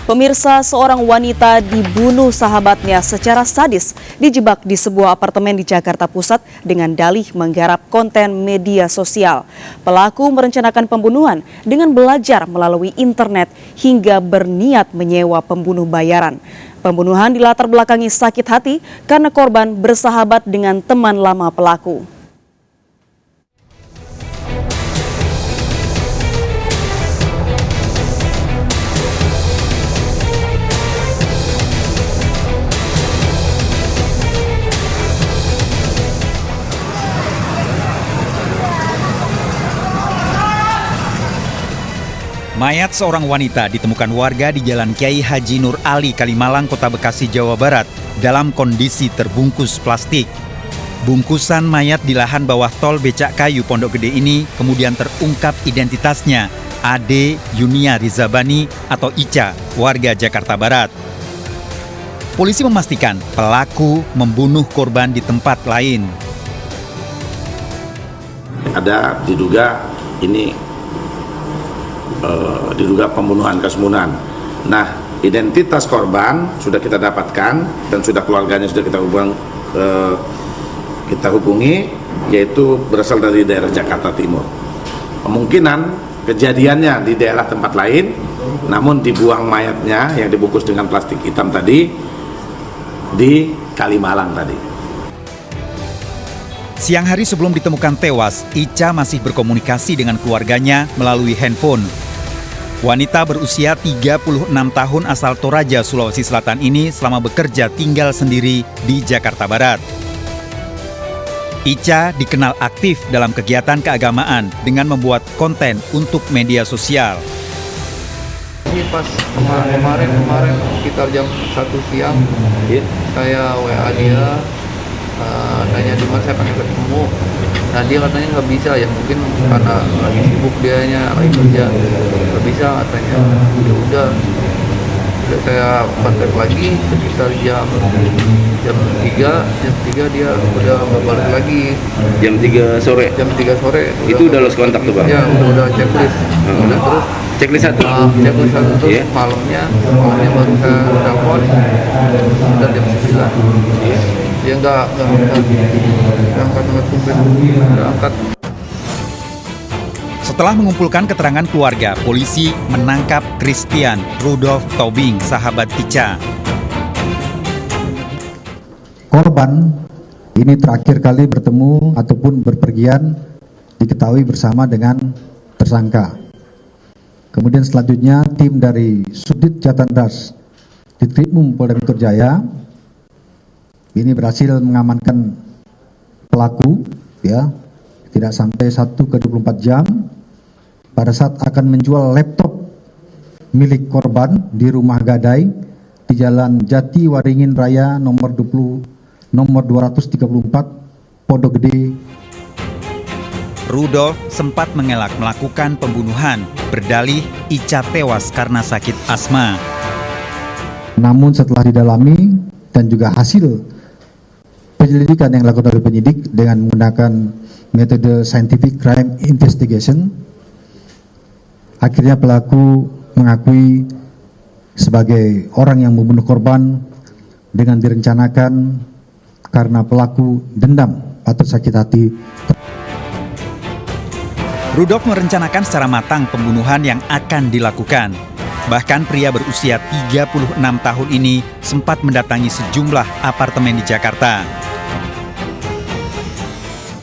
Pemirsa, seorang wanita dibunuh sahabatnya secara sadis dijebak di sebuah apartemen di Jakarta Pusat dengan dalih menggarap konten media sosial. Pelaku merencanakan pembunuhan dengan belajar melalui internet hingga berniat menyewa pembunuh bayaran. Pembunuhan dilatar belakangi sakit hati karena korban bersahabat dengan teman lama pelaku. Mayat seorang wanita ditemukan warga di Jalan Kiai Haji Nur Ali, Kalimalang, Kota Bekasi, Jawa Barat dalam kondisi terbungkus plastik. Bungkusan mayat di lahan bawah tol Becak Kayu Pondok Gede ini kemudian terungkap identitasnya, Ade Yunia Rizabani atau Ica, warga Jakarta Barat. Polisi memastikan pelaku membunuh korban di tempat lain. Ada diduga ini diduga pembunuhan kesembuhan. Nah, identitas korban sudah kita dapatkan dan sudah keluarganya sudah kita hubungi, yaitu berasal dari daerah Jakarta Timur. Kemungkinan kejadiannya di daerah tempat lain, namun dibuang mayatnya yang dibungkus dengan plastik hitam tadi di Kalimalang tadi. Siang hari sebelum ditemukan tewas, Ica masih berkomunikasi dengan keluarganya melalui handphone. Wanita berusia 36 tahun asal Toraja, Sulawesi Selatan ini selama bekerja tinggal sendiri di Jakarta Barat. Ica dikenal aktif dalam kegiatan keagamaan dengan membuat konten untuk media sosial. Ini pas kemarin sekitar jam 1 siang, saya WA dia, nanya di mana saya pengen ketemu. Nah, dia katanya nggak bisa ya, mungkin karena lagi sibuk dianya, lagi kerja, nggak bisa katanya. Udah saya kontak lagi sekitar jam 3 dia udah nggak balik lagi. Jam 3 sore? Jam 3 sore. Itu udah lost kontak tuh, Bang? Ya, udah checklist. Udah terus checklist satu? Checklist satu terus Yeah. malamnya baru saya telepon dan jam 9. Dia nggak angkat. Setelah mengumpulkan keterangan keluarga, polisi menangkap Christian Rudolf Tobing, sahabat Ica. Korban ini terakhir kali bertemu ataupun berpergian diketahui bersama dengan tersangka. Kemudian selanjutnya tim dari Subdit Jatan Ras Ditkrimum Polda Metro Jaya ini berhasil mengamankan pelaku, ya, tidak sampai 1 ke 24 jam pada saat akan menjual laptop milik korban di rumah gadai di Jalan Jati Waringin Raya nomor 234 Pondok Gede. Rudolf sempat mengelak melakukan pembunuhan, berdalih Ica tewas karena sakit asma. Namun setelah didalami dan juga hasil penyelidikan yang dilakukan oleh penyidik dengan menggunakan metode scientific crime investigation, akhirnya pelaku mengakui sebagai orang yang membunuh korban dengan direncanakan karena pelaku dendam atau sakit hati. Rudolf merencanakan secara matang pembunuhan yang akan dilakukan. Bahkan pria berusia 36 tahun ini sempat mendatangi sejumlah apartemen di Jakarta.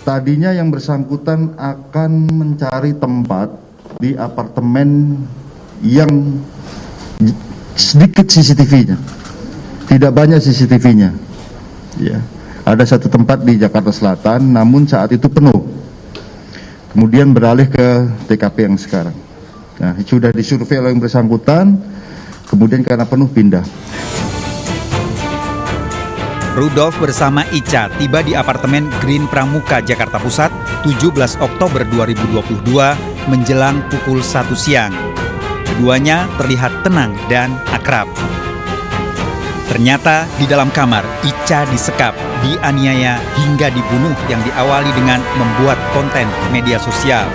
Tadinya yang bersangkutan akan mencari tempat di apartemen yang sedikit CCTV-nya, tidak banyak CCTV-nya. Ya, ada satu tempat di Jakarta Selatan, namun saat itu penuh. Kemudian beralih ke TKP yang sekarang. Nah, sudah disurvei oleh yang bersangkutan, kemudian karena penuh pindah. Rudolf bersama Ica tiba di apartemen Green Pramuka, Jakarta Pusat, 17 Oktober 2022 menjelang pukul 1 siang. Keduanya terlihat tenang dan akrab. Ternyata di dalam kamar, Ica disekap, dianiaya hingga dibunuh yang diawali dengan membuat konten media sosial.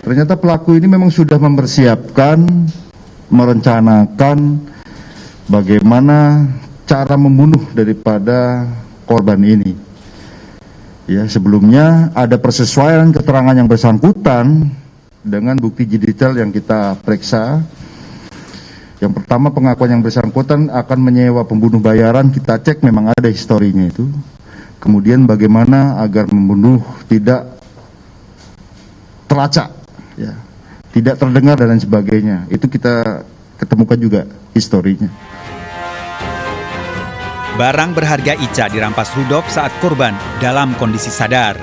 Ternyata pelaku ini memang sudah mempersiapkan merencanakan bagaimana cara membunuh daripada korban ini. Ya, sebelumnya ada persesuaian keterangan yang bersangkutan dengan bukti digital yang kita periksa. Yang pertama, pengakuan yang bersangkutan akan menyewa pembunuh bayaran, kita cek memang ada historinya itu. Kemudian bagaimana agar membunuh tidak terlacak, ya, tidak terdengar dan lain sebagainya. Itu kita ketemukan juga historinya. Barang berharga Ica dirampas Rudolf saat korban dalam kondisi sadar.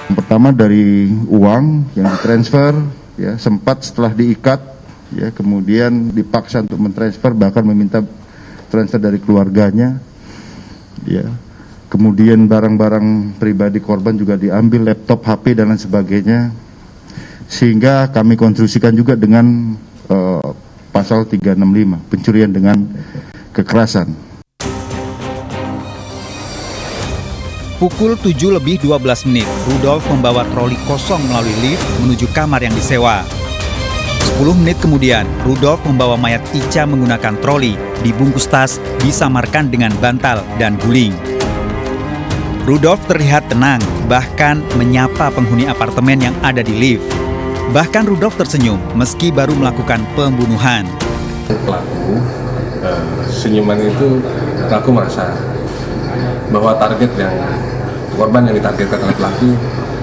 Yang pertama dari uang yang ditransfer, ya, sempat setelah diikat, ya, kemudian dipaksa untuk mentransfer, bahkan meminta transfer dari keluarganya, ya. Kemudian barang-barang pribadi korban juga diambil, laptop, HP dan lain sebagainya, sehingga kami konstruksikan juga dengan pasal 365, pencurian dengan kekerasan. Pukul 7:12, Rudolf membawa troli kosong melalui lift menuju kamar yang disewa. 10 menit kemudian, Rudolf membawa mayat Ica menggunakan troli, dibungkus tas, disamarkan dengan bantal dan guling. Rudolf terlihat tenang, bahkan menyapa penghuni apartemen yang ada di lift. Bahkan Rudolf tersenyum meski baru melakukan pembunuhan. Pelaku senyuman itu, pelaku merasa bahwa target yang korban yang ditargetkan oleh pelaku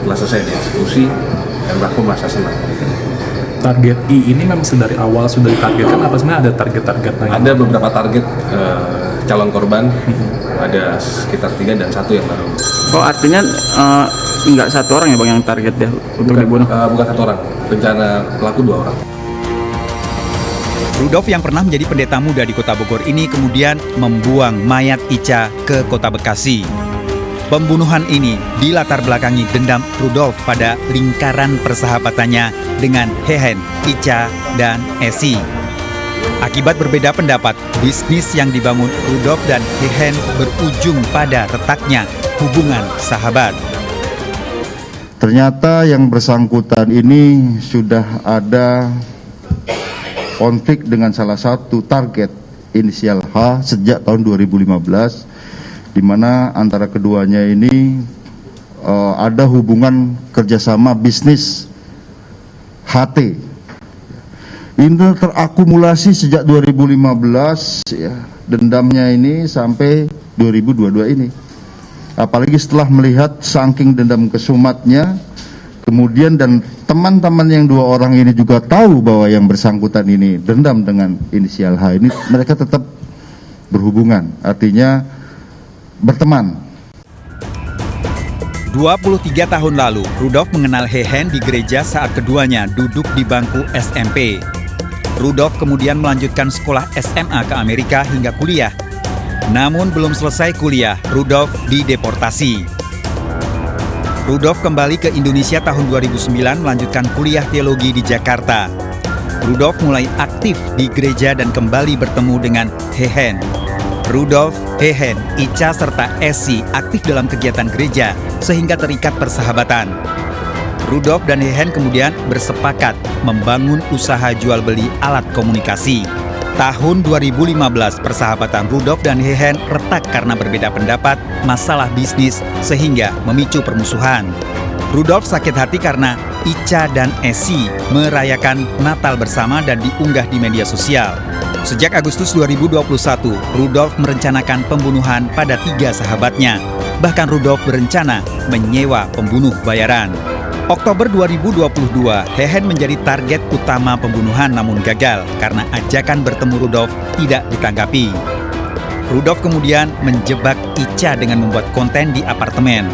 telah selesai dieksekusi dan pelaku merasa senang. Target I ini memang dari awal sudah ditargetkan apa sebenarnya ada target-target lain? Ada beberapa target calon korban, ada sekitar 3 dan 1 yang baru. Oh, artinya nggak satu orang ya Bang yang target dia untuk dibunuh? Bukan 1 orang, rencana pelaku 2 orang. Rudolf yang pernah menjadi pendeta muda di Kota Bogor ini kemudian membuang mayat Ica ke Kota Bekasi. Pembunuhan ini dilatar belakangi dendam Rudolf pada lingkaran persahabatannya dengan Hehen, Ica, dan Esi. Akibat berbeda pendapat, bisnis yang dibangun Rudolf dan Hehen berujung pada retaknya hubungan sahabat. Ternyata yang bersangkutan ini sudah ada konflik dengan salah satu target inisial H sejak tahun 2015, di mana antara keduanya ini ada hubungan kerjasama bisnis HT. Ini terakumulasi sejak 2015, ya, dendamnya ini sampai 2022 ini. Apalagi setelah melihat saking dendam kesumatnya, kemudian dan teman-teman yang 2 orang ini juga tahu bahwa yang bersangkutan ini dendam dengan inisial H ini, mereka tetap berhubungan, artinya berteman. 23 tahun lalu, Rudolf mengenal Hehen di gereja saat keduanya duduk di bangku SMP. Rudolf kemudian melanjutkan sekolah SMA ke Amerika hingga kuliah. Namun belum selesai kuliah, Rudolf dideportasi. Rudolf kembali ke Indonesia tahun 2009 melanjutkan kuliah teologi di Jakarta. Rudolf mulai aktif di gereja dan kembali bertemu dengan Hehen. Rudolf, Hehen, Ica, serta Esi aktif dalam kegiatan gereja sehingga terikat persahabatan. Rudolf dan Hehen kemudian bersepakat membangun usaha jual beli alat komunikasi. Tahun 2015, persahabatan Rudolf dan Hehen retak karena berbeda pendapat masalah bisnis sehingga memicu permusuhan. Rudolf sakit hati karena Ica dan Esi merayakan Natal bersama dan diunggah di media sosial. Sejak Agustus 2021, Rudolf merencanakan pembunuhan pada 3 sahabatnya. Bahkan Rudolf berencana menyewa pembunuh bayaran. Oktober 2022, Hehen menjadi target utama pembunuhan namun gagal karena ajakan bertemu Rudolf tidak ditanggapi. Rudolf kemudian menjebak Ica dengan membuat konten di apartemen.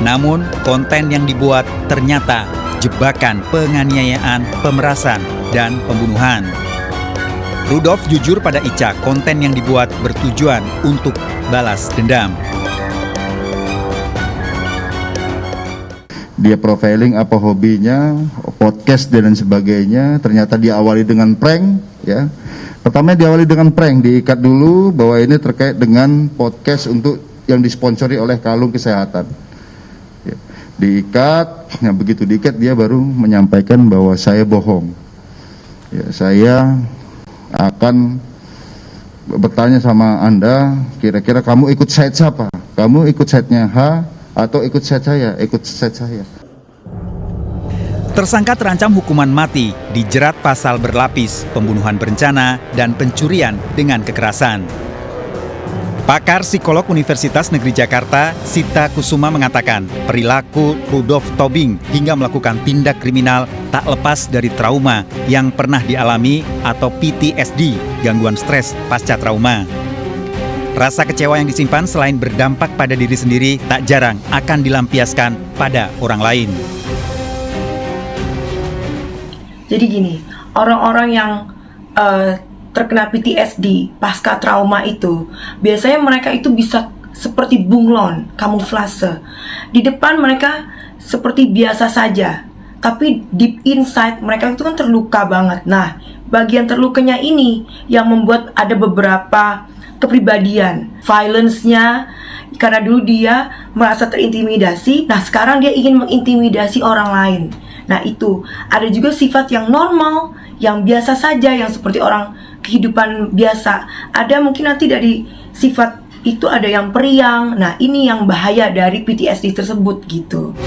Namun, konten yang dibuat ternyata jebakan penganiayaan, pemerasan, dan pembunuhan. Rudolf jujur pada Ica, konten yang dibuat bertujuan untuk balas dendam. Dia profiling apa hobinya, podcast dan sebagainya. Ternyata diawali dengan prank, ya. Pertama diawali dengan prank, diikat dulu bahwa ini terkait dengan podcast untuk yang disponsori oleh Kalung Kesehatan. Ya. Diikat, nah begitu diikat dia baru menyampaikan bahwa saya bohong. Ya, saya akan bertanya sama Anda, kira-kira kamu ikut side siapa? Kamu ikut side-nya H atau ikut side saya? Ikut side saya. Tersangka terancam hukuman mati, dijerat pasal berlapis, pembunuhan berencana, dan pencurian dengan kekerasan. Pakar psikolog Universitas Negeri Jakarta, Sita Kusuma mengatakan, perilaku Rudolf Tobing hingga melakukan tindak kriminal tak lepas dari trauma yang pernah dialami atau PTSD, gangguan stres pasca trauma. Rasa kecewa yang disimpan selain berdampak pada diri sendiri, tak jarang akan dilampiaskan pada orang lain. Jadi gini, orang-orang yang terkena PTSD pasca trauma itu, biasanya mereka itu bisa seperti bunglon, kamuflase. Di depan mereka seperti biasa saja, tapi deep inside mereka itu kan terluka banget. Nah, bagian terlukanya ini yang membuat ada beberapa kepribadian, violence-nya, karena dulu dia merasa terintimidasi, nah sekarang dia ingin mengintimidasi orang lain. Nah itu, ada juga sifat yang normal, yang biasa saja, yang seperti orang kehidupan biasa. Ada mungkin nanti dari sifat itu ada yang periang. Nah ini yang bahaya dari PTSD tersebut gitu.